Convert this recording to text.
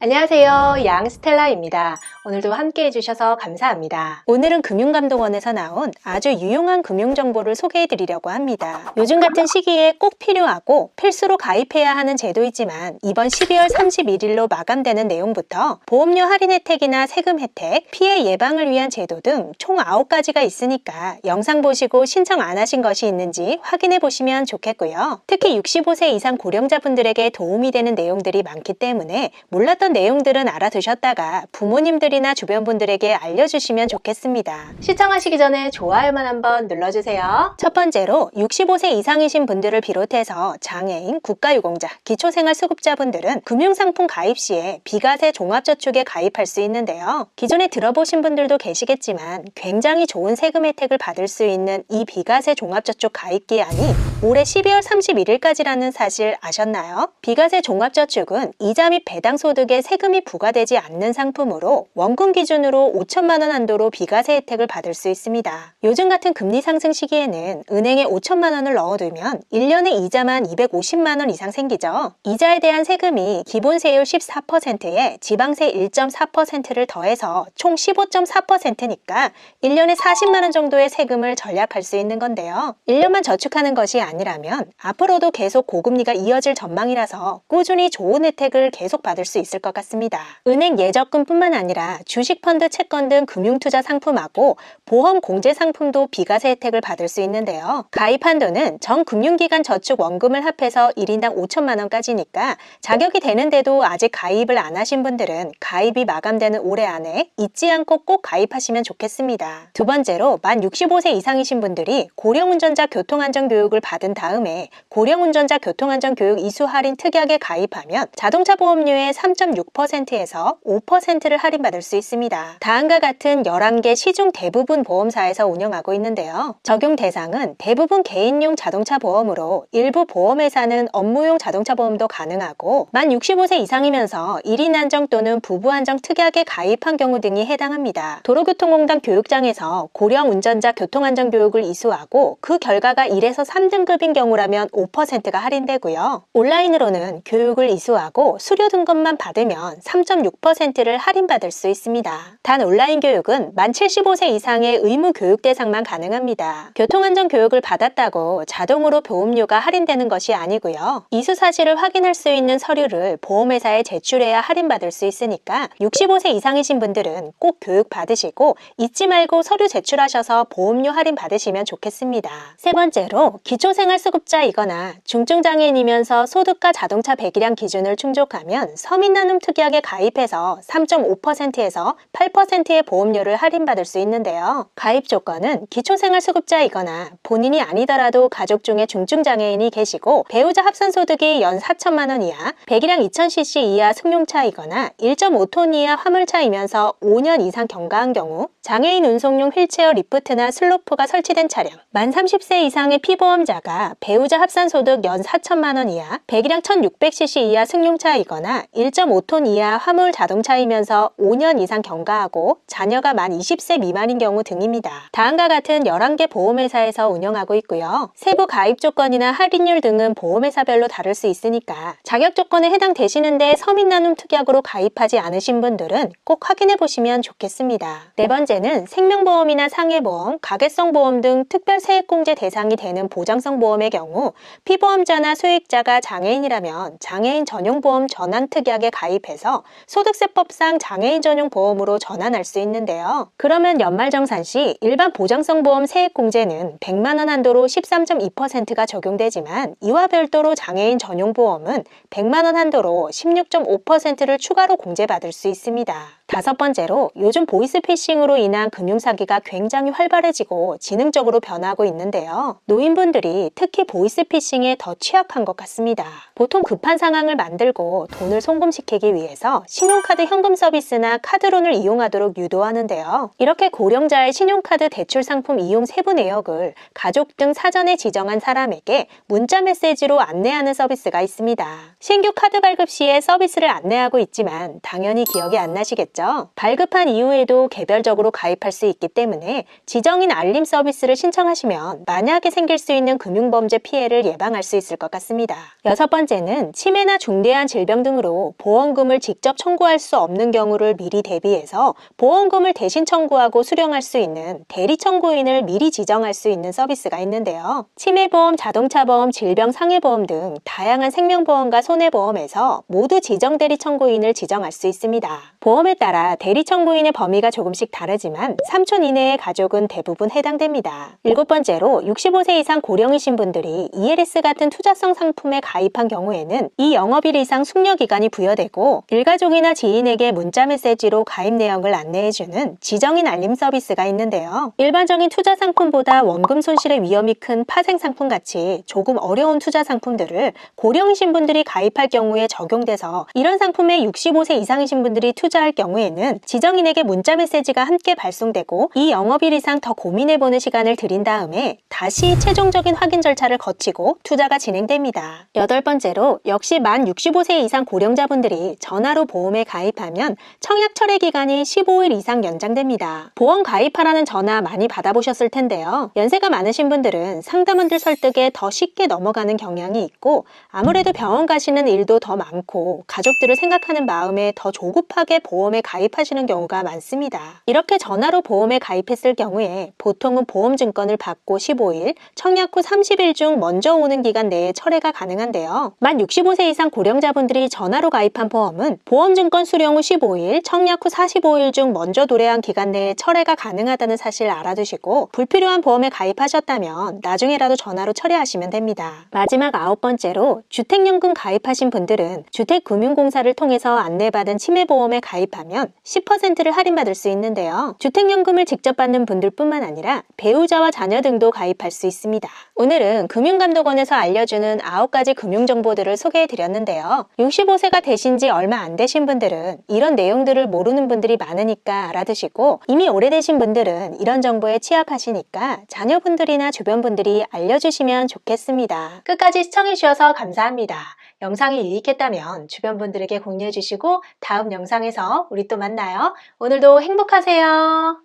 안녕하세요. 양스텔라입니다. 오늘도 함께 해주셔서 감사합니다. 오늘은 금융감독원에서 나온 아주 유용한 금융정보를 소개해드리려고 합니다. 요즘 같은 시기에 꼭 필요하고 필수로 가입해야 하는 제도이지만 이번 12월 31일로 마감되는 내용부터 보험료 할인 혜택이나 세금 혜택, 피해 예방을 위한 제도 등 총 9가지가 있으니까 영상 보시고 신청 안 하신 것이 있는지 확인해 보시면 좋겠고요. 특히 65세 이상 고령자분들에게 도움이 되는 내용들이 많기 때문에 몰랐던 내용들은 알아두셨다가 부모님들이나 주변 분들에게 알려주시면 좋겠습니다. 시청하시기 전에 좋아요만 한번 눌러주세요. 첫 번째로 65세 이상이신 분들을 비롯해서 장애인, 국가유공자, 기초생활수급자분들은 금융상품 가입 시에 비과세 종합저축에 가입할 수 있는데요. 기존에 들어보신 분들도 계시겠지만 굉장히 좋은 세금 혜택을 받을 수 있는 이 비과세 종합저축 가입 기한이 올해 12월 31일까지라는 사실 아셨나요? 비과세 종합저축은 이자 및 배당 소득에 세금이 부과되지 않는 상품으로 원금 기준으로 5천만 원 한도로 비과세 혜택을 받을 수 있습니다. 요즘 같은 금리 상승 시기에는 은행에 5천만 원을 넣어두면 1년에 이자만 250만 원 이상 생기죠. 이자에 대한 세금이 기본세율 14%에 지방세 1.4%를 더해서 총 15.4%니까 1년에 40만 원 정도의 세금을 절약할 수 있는 건데요. 1년만 저축하는 것이 아니라면 앞으로도 계속 고금리가 이어질 전망이라서 꾸준히 좋은 혜택을 계속 받을 수 있을 것 같습니다. 은행 예적금뿐만 아니라 주식펀드, 채권 등 금융투자 상품하고 보험 공제 상품도 비과세 혜택을 받을 수 있는데요. 가입 한도는 전 금융기관 저축 원금을 합해서 1인당 5천만 원까지니까 자격이 되는데도 아직 가입을 안 하신 분들은 가입이 마감되는 올해 안에 잊지 않고 꼭 가입하시면 좋겠습니다. 두 번째로 만 65세 이상이신 분들이 고령운전자 교통안전교육을 받은 다음에 고령운전자 교통안전교육 이수 할인 특약에 가입하면 자동차 보험료의 3.6%에서 5%를 할인받을 수 있습니다. 다음과 같은 11개 시중 대부분 보험사에서 운영하고 있는데요. 적용 대상은 대부분 개인용 자동차 보험으로 일부 보험회사는 업무용 자동차 보험도 가능하고 만 65세 이상이면서 1인 안정 또는 부부 안정 특약에 가입한 경우 등이 해당합니다. 도로교통공단 교육장에서 고령 운전자 교통안전교육을 이수하고 그 결과가 1에서 3등급인 경우라면 5%가 할인되고요. 온라인으로는 교육을 이수하고 수료 등급만 받으면 3.6%를 할인받을 수 있습니다. 단 온라인 교육은 만 75세 이상의 의무 교육 대상만 가능합니다. 교통안전 교육을 받았다고 자동으로 보험료가 할인되는 것이 아니고요. 이수 사실을 확인할 수 있는 서류를 보험회사에 제출해야 할인받을 수 있으니까 65세 이상이신 분들은 꼭 교육 받으시고 잊지 말고 서류 제출하셔서 보험료 할인 받으시면 좋겠습니다. 세 번째로 기초생활수급자이거나 중증장애인이면서 소득과 자동차 배기량 기준을 충족하면 서민나눔 특약에 가입해서 3.5%에서 8%의 보험료를 할인받을 수 있는데요. 가입 조건은 기초생활수급자이거나 본인이 아니더라도 가족 중에 중증장애인이 계시고 배우자 합산소득이 연 4천만 원 이하, 배기량 2000cc 이하 승용차이거나 1.5톤 이하 화물차이면서 5년 이상 경과한 경우, 장애인 운송용 휠체어 리프트나 슬로프가 설치된 차량, 만 30세 이상의 피보험자가 배우자 합산소득 연 4천만 원 이하, 배기량 1600cc 이하 승용차이거나 1.5톤 이하 화물 자동차이면서 5년 이상 경과하고 자녀가 만 20세 미만인 경우 등입니다. 다음과 같은 11개 보험회사에서 운영하고 있고요. 세부 가입 조건이나 할인율 등은 보험회사별로 다를 수 있으니까 자격 조건에 해당되시는데 서민나눔 특약으로 가입하지 않으신 분들은 꼭 확인해 보시면 좋겠습니다. 네 번째는 생명보험이나 상해보험, 가계성보험 등 특별세액공제 대상이 되는 보장성 보험의 경우 피보험자나 수익자가 장애인이라면 장애인 전용보험 전환특약에 가입해서 소득세법상 장애인 전용 보험으로 전환할 수 있는데요. 그러면 연말정산 시 일반 보장성 보험 세액공제는 100만 원 한도로 13.2%가 적용되지만 이와 별도로 장애인 전용 보험은 100만 원 한도로 16.5%를 추가로 공제받을 수 있습니다. 다섯 번째로 요즘 보이스피싱으로 인한 금융사기가 굉장히 활발해지고 지능적으로 변하고 있는데요. 노인분들이 특히 보이스피싱에 더 취약한 것 같습니다. 보통 급한 상황을 만들고 돈을 송금시키기 위해서 신용카드 현금 서비스나 카드론을 이용하도록 유도하는데요. 이렇게 고령자의 신용카드 대출 상품 이용 세부 내역을 가족 등 사전에 지정한 사람에게 문자 메시지로 안내하는 서비스가 있습니다. 신규 카드 발급 시에 서비스를 안내하고 있지만 당연히 기억이 안 나시겠죠? 발급한 이후에도 개별적으로 가입할 수 있기 때문에 지정인 알림 서비스를 신청하시면 만약에 생길 수 있는 금융범죄 피해를 예방할 수 있을 것 같습니다. 여섯 번째 번째는 치매나 중대한 질병 등으로 보험금을 직접 청구할 수 없는 경우를 미리 대비해서 보험금을 대신 청구하고 수령할 수 있는 대리 청구인을 미리 지정할 수 있는 서비스가 있는데요. 치매보험, 자동차보험, 질병상해보험 등 다양한 생명보험과 손해보험에서 모두 지정 대리 청구인을 지정할 수 있습니다. 보험에 따라 대리 청구인의 범위가 조금씩 다르지만 3촌 이내의 가족은 대부분 해당됩니다. 7번째로 65세 이상 고령이신 분들이 ELS 같은 투자성 상품에 가입한 경우에는 이 영업일 이상 숙려기간이 부여되고 일가족이나 지인에게 문자메시지로 가입 내역을 안내해주는 지정인 알림 서비스가 있는데요. 일반적인 투자 상품보다 원금 손실의 위험이 큰 파생 상품같이 조금 어려운 투자 상품들을 고령이신 분들이 가입할 경우에 적용돼서 이런 상품에 65세 이상이신 분들이 투자할 경우에는 지정인에게 문자메시지가 함께 발송되고 이 영업일 이상 더 고민해보는 시간을 드린 다음에 다시 최종적인 확인 절차를 거치고 투자가 진행됩니다. 8번째로 역시 만 65세 이상 고령자분들이 전화로 보험에 가입하면 청약 철회 기간이 15일 이상 연장됩니다. 보험 가입하라는 전화 많이 받아보셨을 텐데요. 연세가 많으신 분들은 상담원들 설득에 더 쉽게 넘어가는 경향이 있고 아무래도 병원 가시는 일도 더 많고 가족들을 생각하는 마음에 더 조급하게 보험에 가입하시는 경우가 많습니다. 이렇게 전화로 보험에 가입했을 경우에 보통은 보험증권을 받고 15일, 청약 후 30일 중 먼저 오는 기간 내에 철회가 가능한데요. 만 65세 이상 고령자분들이 전화로 가입한 보험은 보험증권 수령 후 15일, 청약 후 45일 중 먼저 도래한 기간 내에 철회가 가능하다는 사실 알아두시고 불필요한 보험에 가입하셨다면 나중에라도 전화로 처리하시면 됩니다. 마지막 9번째로 주택연금 가입하신 분들은 주택금융공사를 통해서 안내받은 치매보험에 가입하면 10%를 할인받을 수 있는데요. 주택연금을 직접 받는 분들뿐만 아니라 배우자와 자녀 등도 가입할 수 있습니다. 오늘은 금융감독원에서 알려주는 9가지 금융정보들을 소개해드렸는데요. 65세가 되신 지 얼마 안 되신 분들은 이런 내용들을 모르는 분들이 많으니까 알아두시고 이미 오래되신 분들은 이런 정보에 취약하시니까 자녀분들이나 주변 분들이 알려주시면 좋겠습니다. 끝까지 시청해주셔서 감사합니다. 영상이 유익했다면 주변 분들에게 공유해주시고 다음 영상에서 우리 또 만나요. 오늘도 행복하세요.